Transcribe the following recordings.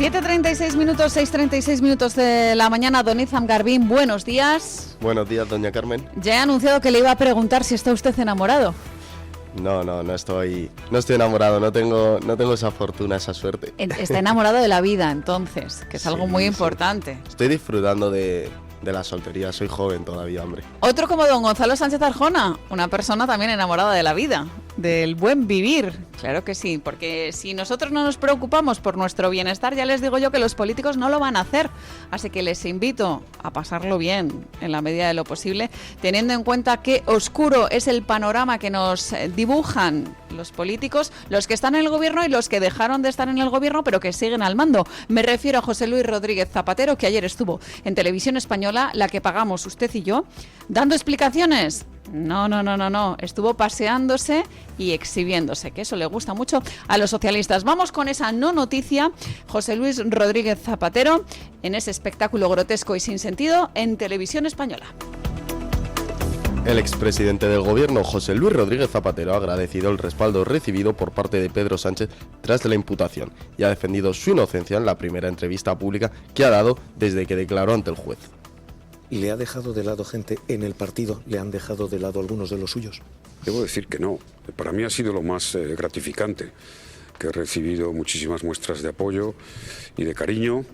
7:36 minutos, 6:36 minutos de la mañana. Don Izam Garbín, buenos días. Buenos días, doña Carmen. Ya he anunciado que le iba a preguntar si está usted enamorado. No estoy enamorado, no tengo esa fortuna, esa suerte. Está enamorado de la vida, entonces, que es algo muy importante. Estoy disfrutando de la soltería, soy joven todavía, hombre. Otro como don Gonzalo Sánchez Arjona, una persona también enamorada de la vida, del buen vivir. Claro que sí, porque si nosotros no nos preocupamos por nuestro bienestar, ya les digo yo que los políticos no lo van a hacer. Así que les invito a pasarlo bien en la medida de lo posible, teniendo en cuenta qué oscuro es el panorama que nos dibujan los políticos, los que están en el gobierno y los que dejaron de estar en el gobierno pero que siguen al mando. Me refiero a José Luis Rodríguez Zapatero, que ayer estuvo en Televisión Española, la que pagamos usted y yo, dando explicaciones. No. Estuvo paseándose y exhibiéndose, que eso le gusta mucho a los socialistas. Vamos con esa no noticia. José Luis Rodríguez Zapatero en ese espectáculo grotesco y sin sentido en Televisión Española. El expresidente del gobierno, José Luis Rodríguez Zapatero, ha agradecido el respaldo recibido por parte de Pedro Sánchez tras la imputación y ha defendido su inocencia en la primera entrevista pública que ha dado desde que declaró ante el juez. ¿Le ha dejado de lado gente en el partido? ¿Le han dejado de lado algunos de los suyos? Debo decir que no. Para mí ha sido lo más gratificante, que he recibido muchísimas muestras de apoyo y de cariño,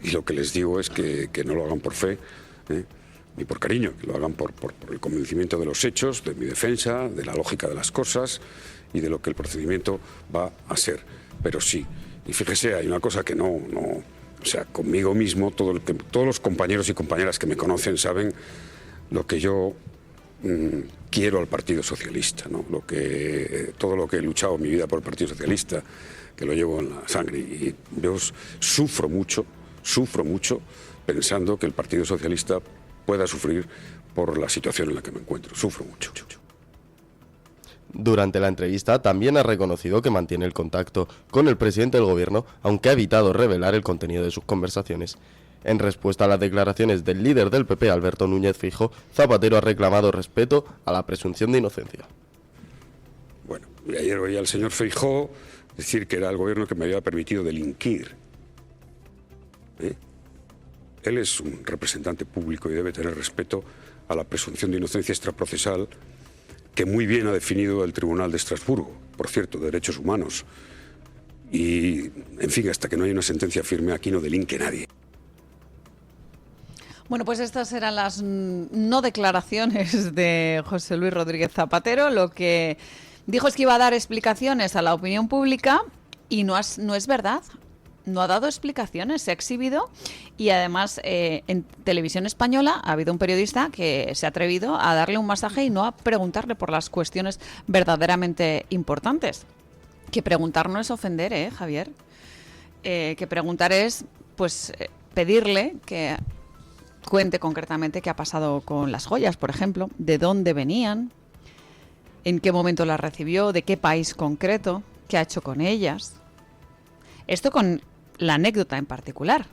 y lo que les digo es que no lo hagan por fe, ni por cariño, que lo hagan por el convencimiento de los hechos, de mi defensa, de la lógica de las cosas y de lo que el procedimiento va a ser. Pero sí, y fíjese, hay una cosa que o sea, conmigo mismo, todos los compañeros y compañeras que me conocen saben lo que yo quiero al Partido Socialista, ¿no? Todo lo que he luchado en mi vida por el Partido Socialista, que lo llevo en la sangre. Y yo sufro mucho pensando que el Partido Socialista pueda sufrir por la situación en la que me encuentro. Sufro mucho. Durante la entrevista también ha reconocido que mantiene el contacto con el presidente del gobierno, aunque ha evitado revelar el contenido de sus conversaciones. En respuesta a las declaraciones del líder del PP, Alberto Núñez Feijóo, Zapatero ha reclamado respeto a la presunción de inocencia. Bueno, ayer oí al señor Feijóo decir que era el gobierno que me había permitido delinquir. Él es un representante público y debe tener respeto a la presunción de inocencia extraprocesal que muy bien ha definido el Tribunal de Estrasburgo, por cierto, de Derechos Humanos. Y, en fin, hasta que no haya una sentencia firme, aquí no delinque nadie. Bueno, pues estas eran las no declaraciones de José Luis Rodríguez Zapatero. Lo que dijo es que iba a dar explicaciones a la opinión pública y no es verdad. No ha dado explicaciones, se ha exhibido y además en Televisión Española ha habido un periodista que se ha atrevido a darle un masaje y no a preguntarle por las cuestiones verdaderamente importantes. Que preguntar no es ofender, Javier. Que preguntar es, pues, pedirle que cuente concretamente qué ha pasado con las joyas, por ejemplo, de dónde venían, en qué momento las recibió, de qué país concreto, qué ha hecho con ellas. Esto con la anécdota en particular.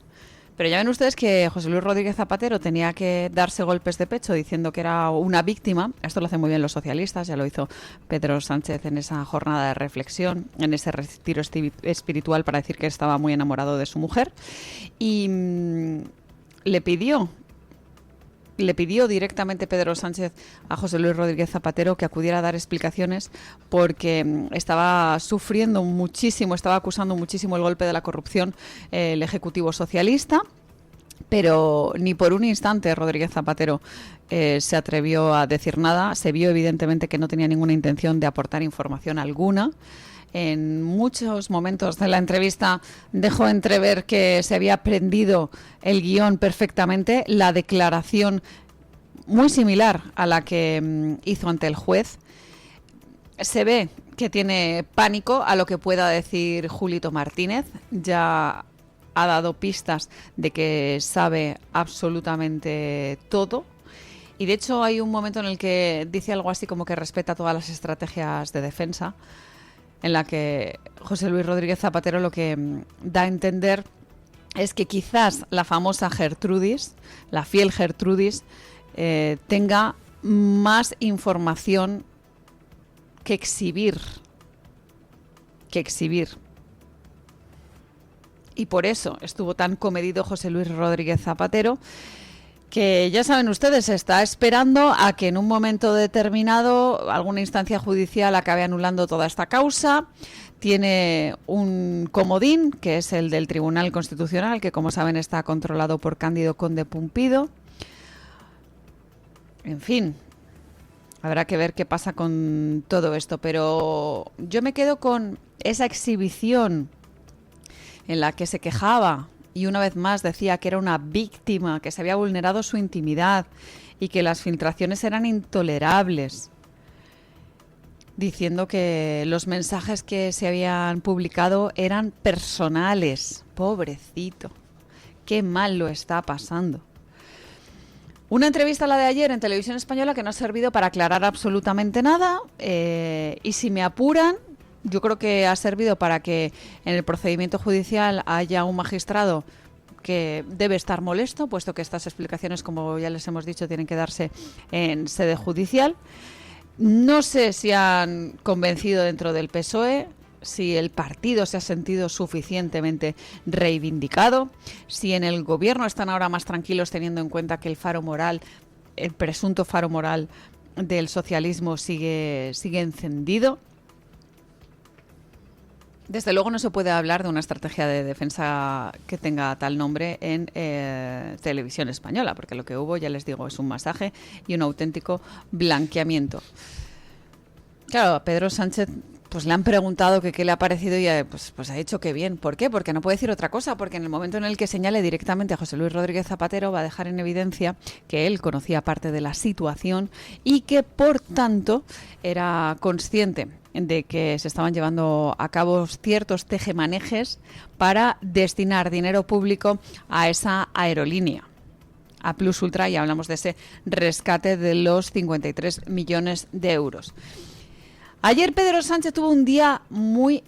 Pero ya ven ustedes que José Luis Rodríguez Zapatero tenía que darse golpes de pecho diciendo que era una víctima. Esto lo hacen muy bien los socialistas, ya lo hizo Pedro Sánchez en esa jornada de reflexión, en ese retiro espiritual para decir que estaba muy enamorado de su mujer. Y le pidió directamente Pedro Sánchez a José Luis Rodríguez Zapatero que acudiera a dar explicaciones porque estaba sufriendo muchísimo, estaba acusando muchísimo el golpe de la corrupción el Ejecutivo Socialista, pero ni por un instante Rodríguez Zapatero se atrevió a decir nada. Se vio evidentemente que no tenía ninguna intención de aportar información alguna. En muchos momentos de la entrevista dejó entrever que se había aprendido el guión perfectamente, la declaración muy similar a la que hizo ante el juez. Se ve que tiene pánico a lo que pueda decir Julito Martínez. Ya ha dado pistas de que sabe absolutamente todo. Y de hecho hay un momento en el que dice algo así como que respeta todas las estrategias de defensa, en la que José Luis Rodríguez Zapatero lo que da a entender es que quizás la famosa Gertrudis, la fiel Gertrudis, tenga más información que exhibir. y por eso estuvo tan comedido José Luis Rodríguez Zapatero, que ya saben ustedes, está esperando a que en un momento determinado alguna instancia judicial acabe anulando toda esta causa. Tiene un comodín, que es el del Tribunal Constitucional, que como saben está controlado por Cándido Conde Pumpido. En fin, habrá que ver qué pasa con todo esto, pero yo me quedo con esa exhibición en la que se quejaba y una vez más decía que era una víctima, que se había vulnerado su intimidad y que las filtraciones eran intolerables, diciendo que los mensajes que se habían publicado eran personales. Pobrecito, qué mal lo está pasando. Una entrevista, la de ayer, en Televisión Española, que no ha servido para aclarar absolutamente nada, y si me apuran, yo creo que ha servido para que en el procedimiento judicial haya un magistrado que debe estar molesto, puesto que estas explicaciones, como ya les hemos dicho, tienen que darse en sede judicial. No sé si han convencido dentro del PSOE, si el partido se ha sentido suficientemente reivindicado, si en el gobierno están ahora más tranquilos teniendo en cuenta que el faro moral, el presunto faro moral del socialismo sigue encendido. Desde luego no se puede hablar de una estrategia de defensa que tenga tal nombre en Televisión Española, porque lo que hubo, ya les digo, es un masaje y un auténtico blanqueamiento. Claro, a Pedro Sánchez pues le han preguntado que qué le ha parecido y pues ha dicho que bien. ¿Por qué? Porque no puede decir otra cosa, porque en el momento en el que señale directamente a José Luis Rodríguez Zapatero va a dejar en evidencia que él conocía parte de la situación y que, por tanto, era consciente de que se estaban llevando a cabo ciertos tejemanejes para destinar dinero público a esa aerolínea, a Plus Ultra, y hablamos de ese rescate de los 53 millones de euros. Ayer Pedro Sánchez tuvo un día muy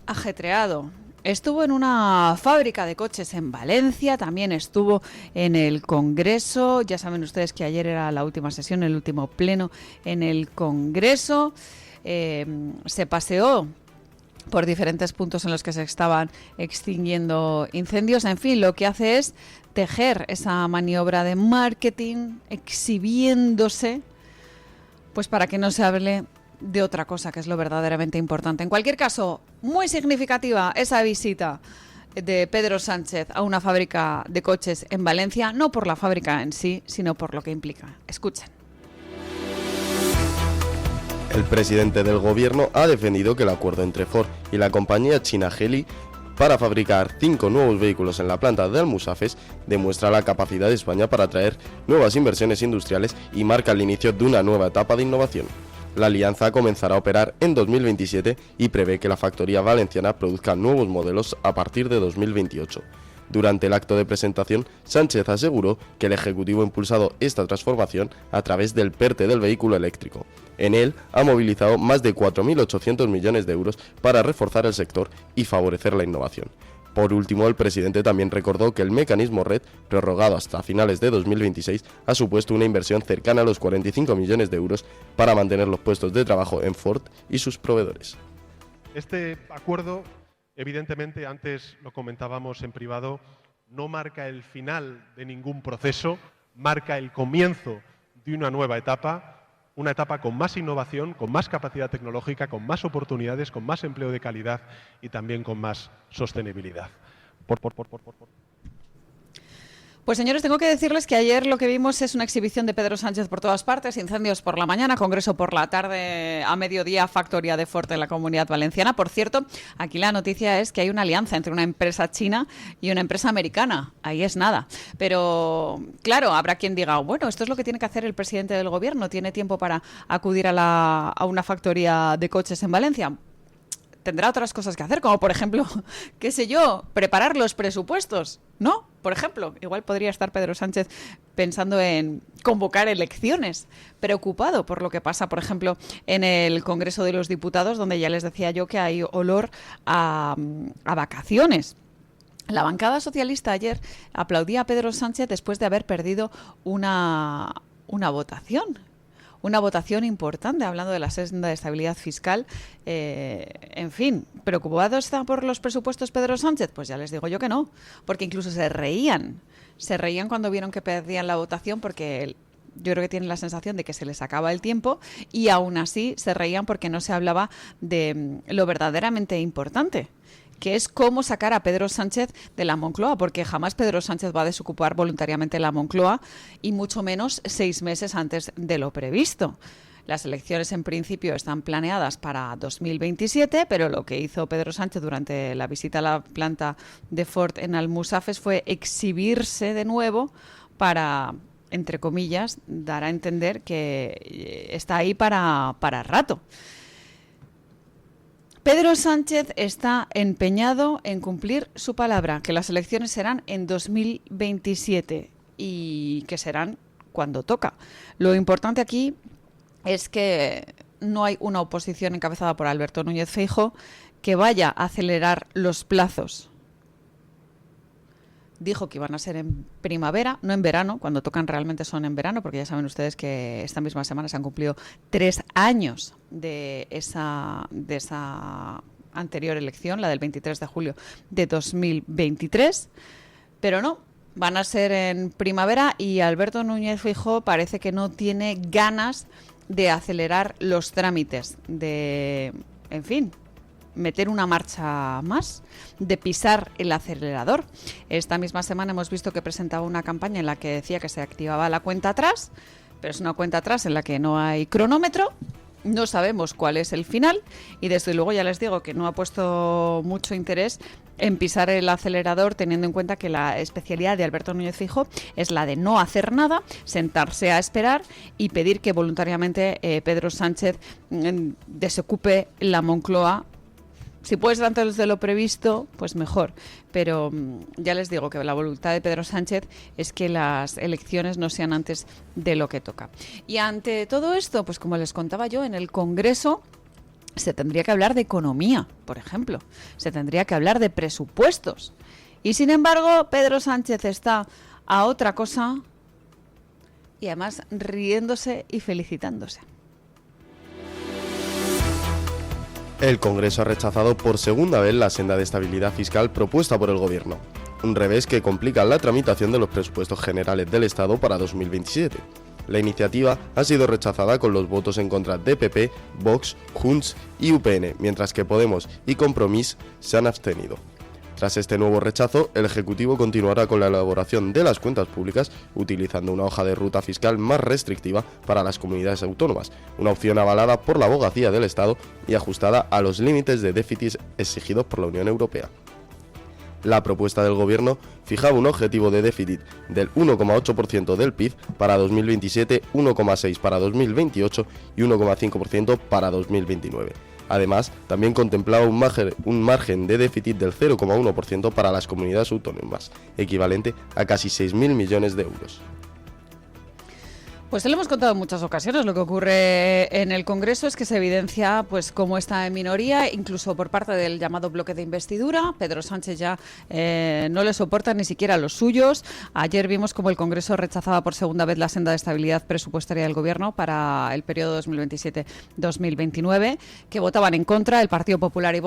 ajetreado. Estuvo en una fábrica de coches en Valencia, también estuvo en el Congreso. Ya saben ustedes que ayer era la última sesión, el último pleno en el Congreso. Se paseó por diferentes puntos en los que se estaban extinguiendo incendios. En fin, lo que hace es tejer esa maniobra de marketing, exhibiéndose, pues para que no se hable de otra cosa, que es lo verdaderamente importante. En cualquier caso, muy significativa esa visita de Pedro Sánchez a una fábrica de coches en Valencia, no por la fábrica en sí, sino por lo que implica. Escuchen. El presidente del gobierno ha defendido que el acuerdo entre Ford y la compañía china Geely para fabricar 5 nuevos vehículos en la planta de Almusafes demuestra la capacidad de España para atraer nuevas inversiones industriales y marca el inicio de una nueva etapa de innovación. La alianza comenzará a operar en 2027 y prevé que la factoría valenciana produzca nuevos modelos a partir de 2028. Durante el acto de presentación, Sánchez aseguró que el Ejecutivo ha impulsado esta transformación a través del PERTE del vehículo eléctrico. En él ha movilizado más de 4.800 millones de euros para reforzar el sector y favorecer la innovación. Por último, el presidente también recordó que el mecanismo RED, prorrogado hasta finales de 2026, ha supuesto una inversión cercana a los 45 millones de euros para mantener los puestos de trabajo en Ford y sus proveedores. Este acuerdo, evidentemente, antes lo comentábamos en privado, no marca el final de ningún proceso, marca el comienzo de una nueva etapa, una etapa con más innovación, con más capacidad tecnológica, con más oportunidades, con más empleo de calidad y también con más sostenibilidad. Pues señores, tengo que decirles que ayer lo que vimos es una exhibición de Pedro Sánchez por todas partes, incendios por la mañana, Congreso por la tarde, a mediodía factoría de Ford en la Comunidad Valenciana. Por cierto, aquí la noticia es que hay una alianza entre una empresa china y una empresa americana. Ahí es nada. Pero claro, habrá quien diga, bueno, esto es lo que tiene que hacer el presidente del gobierno, tiene tiempo para acudir a una factoría de coches en Valencia. Tendrá otras cosas que hacer, como por ejemplo, qué sé yo, preparar los presupuestos, ¿no? Por ejemplo, igual podría estar Pedro Sánchez pensando en convocar elecciones, preocupado por lo que pasa, por ejemplo, en el Congreso de los Diputados, donde ya les decía yo que hay olor a vacaciones. La bancada socialista ayer aplaudía a Pedro Sánchez después de haber perdido una votación. una votación importante, hablando de la senda de estabilidad fiscal. En fin, ¿preocupado está por los presupuestos Pedro Sánchez? Pues ya les digo yo que no, porque incluso se reían cuando vieron que perdían la votación, porque yo creo que tienen la sensación de que se les acaba el tiempo, y aún así se reían porque no se hablaba de lo verdaderamente importante, que es cómo sacar a Pedro Sánchez de la Moncloa, porque jamás Pedro Sánchez va a desocupar voluntariamente la Moncloa, y mucho menos 6 meses antes de lo previsto. Las elecciones en principio están planeadas para 2027, pero lo que hizo Pedro Sánchez durante la visita a la planta de Ford en Almusafes fue exhibirse de nuevo para, entre comillas, dar a entender que está ahí para rato. Pedro Sánchez está empeñado en cumplir su palabra, que las elecciones serán en 2027 y que serán cuando toca. Lo importante aquí es que no hay una oposición encabezada por Alberto Núñez Feijóo que vaya a acelerar los plazos. Dijo que iban a ser en primavera, no en verano. Cuando tocan realmente son en verano, porque ya saben ustedes que esta misma semana se han cumplido 3 años de esa anterior elección, la del 23 de julio de 2023. Pero no, van a ser en primavera, y Alberto Núñez Feijóo parece que no tiene ganas de acelerar los trámites, de, en fin, meter una marcha más, de pisar el acelerador. Esta misma semana hemos visto que presentaba una campaña en la que decía que se activaba la cuenta atrás, pero es una cuenta atrás en la que no hay cronómetro, no sabemos cuál es el final, y desde luego ya les digo que no ha puesto mucho interés en pisar el acelerador, teniendo en cuenta que la especialidad de Alberto Núñez Feijóo es la de no hacer nada, sentarse a esperar y pedir que voluntariamente Pedro Sánchez desocupe la Moncloa. Si puede ser antes de lo previsto, pues mejor. Pero ya les digo que la voluntad de Pedro Sánchez es que las elecciones no sean antes de lo que toca. Y ante todo esto, pues como les contaba yo, en el Congreso se tendría que hablar de economía, por ejemplo. Se tendría que hablar de presupuestos. Y sin embargo, Pedro Sánchez está a otra cosa, y además riéndose y felicitándose. El Congreso ha rechazado por segunda vez la senda de estabilidad fiscal propuesta por el Gobierno, un revés que complica la tramitación de los presupuestos generales del Estado para 2027. La iniciativa ha sido rechazada con los votos en contra de PP, Vox, Junts y UPN, mientras que Podemos y Compromís se han abstenido. Tras este nuevo rechazo, el Ejecutivo continuará con la elaboración de las cuentas públicas utilizando una hoja de ruta fiscal más restrictiva para las comunidades autónomas, una opción avalada por la Abogacía del Estado y ajustada a los límites de déficit exigidos por la Unión Europea. La propuesta del Gobierno fijaba un objetivo de déficit del 1,8% del PIB para 2027, 1,6% para 2028 y 1,5% para 2029. Además, también contemplaba un margen de déficit del 0,1% para las comunidades autónomas, equivalente a casi 6.000 millones de euros. Pues se lo hemos contado en muchas ocasiones. Lo que ocurre en el Congreso es que se evidencia pues cómo está en minoría, incluso por parte del llamado bloque de investidura. Pedro Sánchez ya no le soporta ni siquiera a los suyos. Ayer vimos cómo el Congreso rechazaba por segunda vez la senda de estabilidad presupuestaria del Gobierno para el periodo 2027-2029, que votaban en contra el Partido Popular y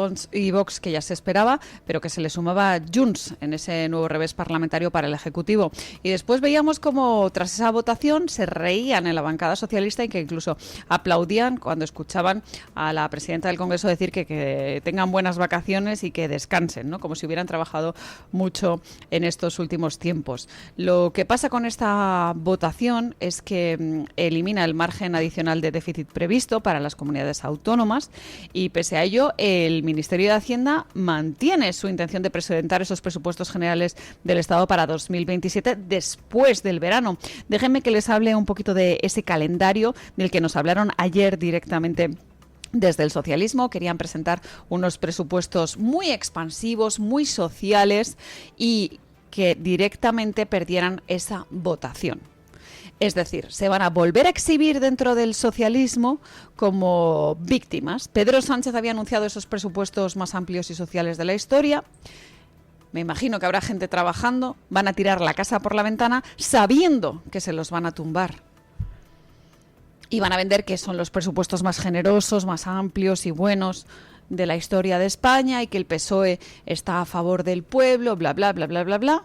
Vox, que ya se esperaba, pero que se le sumaba Junts en ese nuevo revés parlamentario para el Ejecutivo. Y después veíamos cómo tras esa votación se reían en la bancada socialista y que incluso aplaudían cuando escuchaban a la presidenta del Congreso decir que tengan buenas vacaciones y que descansen, ¿no? Como si hubieran trabajado mucho en estos últimos tiempos. Lo que pasa con esta votación es que elimina el margen adicional de déficit previsto para las comunidades autónomas, y pese a ello el Ministerio de Hacienda mantiene su intención de presentar esos presupuestos generales del Estado para 2027 después del verano. Déjenme que les hable un poquito de ese calendario del que nos hablaron ayer directamente desde el socialismo. Querían presentar unos presupuestos muy expansivos, muy sociales, y que directamente perdieran esa votación. Es decir, se van a volver a exhibir dentro del socialismo como víctimas. Pedro Sánchez había anunciado esos presupuestos más amplios y sociales de la historia. Me imagino que habrá gente trabajando, van a tirar la casa por la ventana sabiendo que se los van a tumbar. y van a vender que son los presupuestos más generosos, más amplios y buenos de la historia de España y que el PSOE está a favor del pueblo, bla, bla, bla, bla, bla, bla,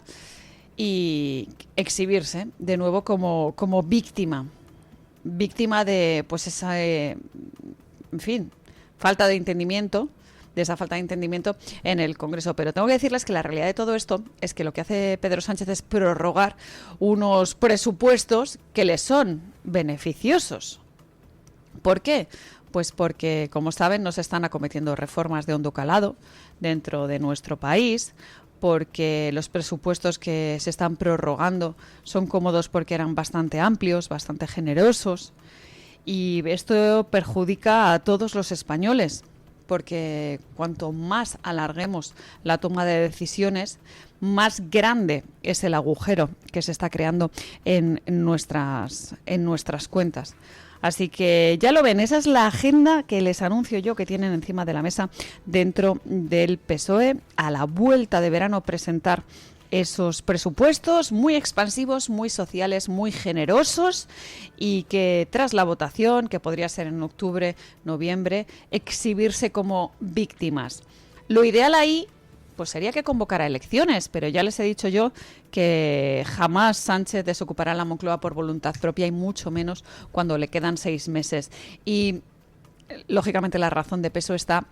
y exhibirse de nuevo como víctima de pues esa, en fin, falta de entendimiento, de esa falta de entendimiento en el Congreso. Pero tengo que decirles que la realidad de todo esto es que lo que hace Pedro Sánchez es prorrogar unos presupuestos que le son beneficiosos. ¿Por qué? Pues porque, como saben, no se están acometiendo reformas de hondo calado dentro de nuestro país, porque los presupuestos que se están prorrogando son cómodos porque eran bastante amplios, bastante generosos, y esto perjudica a todos los españoles, porque cuanto más alarguemos la toma de decisiones, más grande es el agujero que se está creando en nuestras cuentas. Así que ya lo ven, esa es la agenda que les anuncio yo que tienen encima de la mesa dentro del PSOE. A la vuelta de verano presentar esos presupuestos muy expansivos, muy sociales, muy generosos, y que tras la votación, que podría ser en octubre, noviembre, exhibirse como víctimas. Lo ideal ahí pues sería que convocara elecciones, pero ya les he dicho yo que jamás Sánchez desocupará la Moncloa por voluntad propia, y mucho menos cuando le quedan 6 meses. Y lógicamente la razón de peso está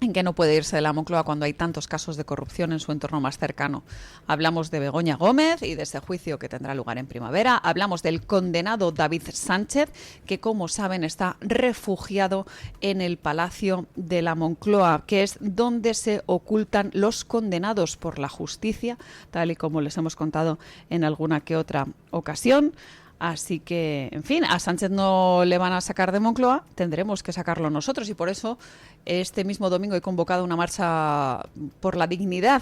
en que no puede irse de la Moncloa cuando hay tantos casos de corrupción en su entorno más cercano. Hablamos de Begoña Gómez y de ese juicio que tendrá lugar en primavera. Hablamos del condenado David Sánchez, que, como saben, está refugiado en el Palacio de la Moncloa, que es donde se ocultan los condenados por la justicia, tal y como les hemos contado en alguna que otra ocasión. Así que, en fin, a Sánchez no le van a sacar de Moncloa, tendremos que sacarlo nosotros, y por eso este mismo domingo he convocado una marcha por la dignidad,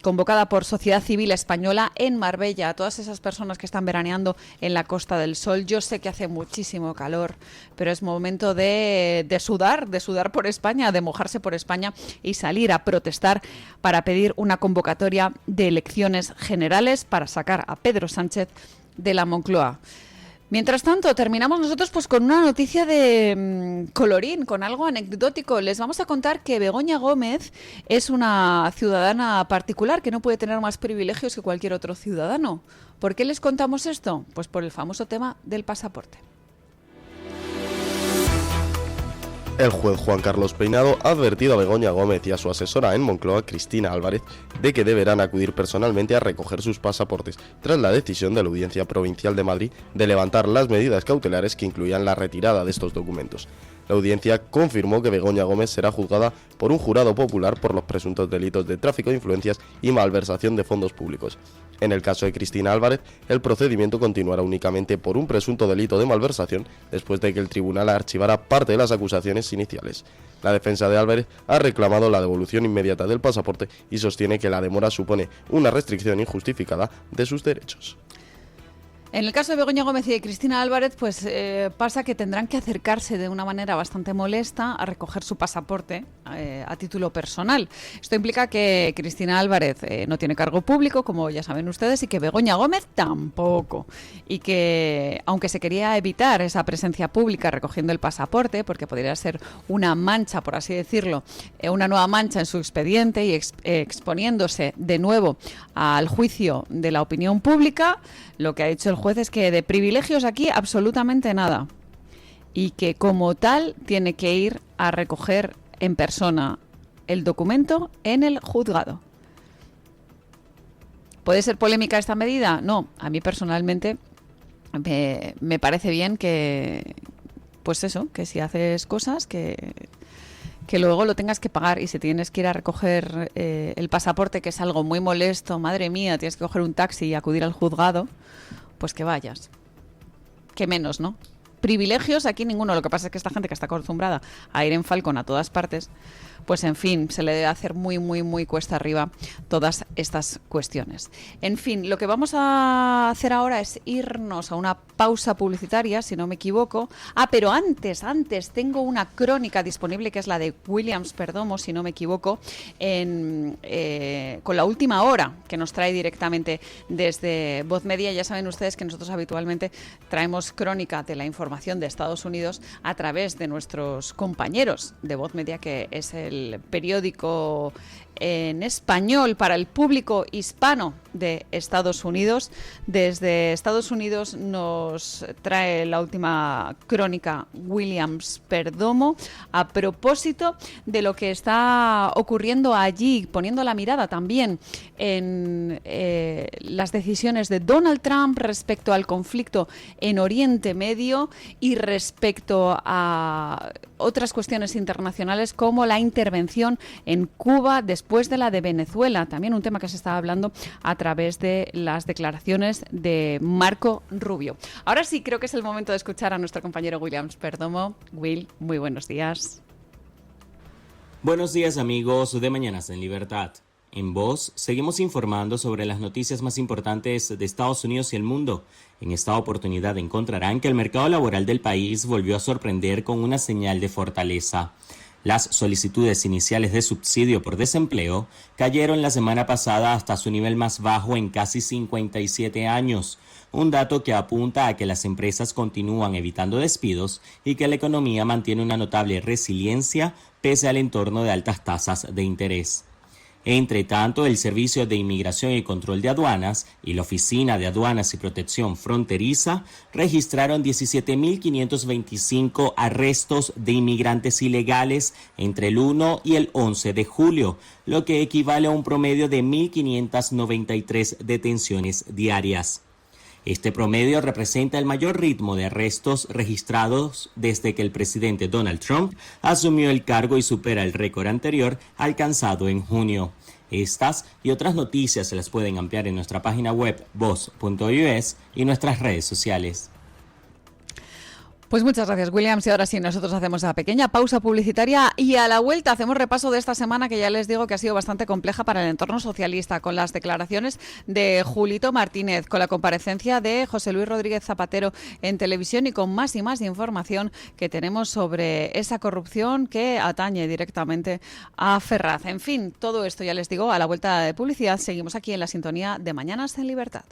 convocada por Sociedad Civil Española en Marbella, a todas esas personas que están veraneando en la Costa del Sol. Yo sé que hace muchísimo calor, pero es momento de sudar por España, de mojarse por España y salir a protestar para pedir una convocatoria de elecciones generales para sacar a Pedro Sánchez de la Moncloa. Mientras tanto, terminamos nosotros pues con una noticia de colorín, con algo anecdótico. Les vamos a contar que Begoña Gómez es una ciudadana particular que no puede tener más privilegios que cualquier otro ciudadano. ¿Por qué les contamos esto? Pues por el famoso tema del pasaporte. El juez Juan Carlos Peinado ha advertido a Begoña Gómez y a su asesora en Moncloa, Cristina Álvarez, de que deberán acudir personalmente a recoger sus pasaportes, tras la decisión de la Audiencia Provincial de Madrid de levantar las medidas cautelares que incluían la retirada de estos documentos. La audiencia confirmó que Begoña Gómez será juzgada por un jurado popular por los presuntos delitos de tráfico de influencias y malversación de fondos públicos. En el caso de Cristina Álvarez, el procedimiento continuará únicamente por un presunto delito de malversación después de que el tribunal archivara parte de las acusaciones iniciales. La defensa de Álvarez ha reclamado la devolución inmediata del pasaporte y sostiene que la demora supone una restricción injustificada de sus derechos. En el caso de Begoña Gómez y de Cristina Álvarez, pues pasa que tendrán que acercarse de una manera bastante molesta a recoger su pasaporte a título personal. Esto implica que Cristina Álvarez no tiene cargo público, como ya saben ustedes, y que Begoña Gómez tampoco. Y que, aunque se quería evitar esa presencia pública recogiendo el pasaporte, porque podría ser una mancha, por así decirlo, una nueva mancha en su expediente y exponiéndose de nuevo al juicio de la opinión pública, lo que ha dicho el juez es que de privilegios aquí absolutamente nada, y que como tal tiene que ir a recoger en persona el documento en el juzgado. ¿Puede ser polémica esta medida? No, a mí personalmente me parece bien que, pues eso, que si haces cosas que luego lo tengas que pagar, y si tienes que ir a recoger el pasaporte, que es algo muy molesto, madre mía, tienes que coger un taxi y acudir al juzgado, pues que vayas. Que menos, ¿no? Privilegios aquí ninguno. Lo que pasa es que esta gente que está acostumbrada a ir en Falcon a todas partes, pues en fin, se le debe hacer muy, muy, muy cuesta arriba todas estas cuestiones. En fin, lo que vamos a hacer ahora es irnos a una pausa publicitaria, si no me equivoco. Pero antes tengo una crónica disponible, que es la de Williams Perdomo, si no me equivoco, con la última hora, que nos trae directamente desde Voz Media. Ya saben ustedes que nosotros habitualmente traemos crónica de la información información de Estados Unidos a través de nuestros compañeros de Voz Media, que es el periódico en español para el público hispano de Estados Unidos. Desde Estados Unidos nos trae la última crónica Williams Perdomo a propósito de lo que está ocurriendo allí, poniendo la mirada también en las decisiones de Donald Trump respecto al conflicto en Oriente Medio y respecto a otras cuestiones internacionales como la intervención en Cuba después de la de Venezuela, también un tema que se está hablando a través de las declaraciones de Marco Rubio. Ahora sí, creo que es el momento de escuchar a nuestro compañero Williams Perdomo. Will, muy buenos días. Buenos días, amigos de Mañanas en Libertad. En Voz seguimos informando sobre las noticias más importantes de Estados Unidos y el mundo. En esta oportunidad encontrarán que el mercado laboral del país volvió a sorprender con una señal de fortaleza. Las solicitudes iniciales de subsidio por desempleo cayeron la semana pasada hasta su nivel más bajo en casi 57 años, un dato que apunta a que las empresas continúan evitando despidos y que la economía mantiene una notable resiliencia pese al entorno de altas tasas de interés. Entre tanto, el Servicio de Inmigración y Control de Aduanas y la Oficina de Aduanas y Protección Fronteriza registraron 17.525 arrestos de inmigrantes ilegales entre el 1 y el 11 de julio, lo que equivale a un promedio de 1.593 detenciones diarias. Este promedio representa el mayor ritmo de arrestos registrados desde que el presidente Donald Trump asumió el cargo y supera el récord anterior alcanzado en junio. Estas y otras noticias se las pueden ampliar en nuestra página web voz.us y nuestras redes sociales. Pues muchas gracias, Williams. Y ahora sí, nosotros hacemos la pequeña pausa publicitaria y a la vuelta hacemos repaso de esta semana que ya les digo que ha sido bastante compleja para el entorno socialista, con las declaraciones de Julito Martínez, con la comparecencia de José Luis Rodríguez Zapatero en televisión y con más y más información que tenemos sobre esa corrupción que atañe directamente a Ferraz. En fin, todo esto ya les digo, a la vuelta de publicidad seguimos aquí en la sintonía de Mañanas en Libertad.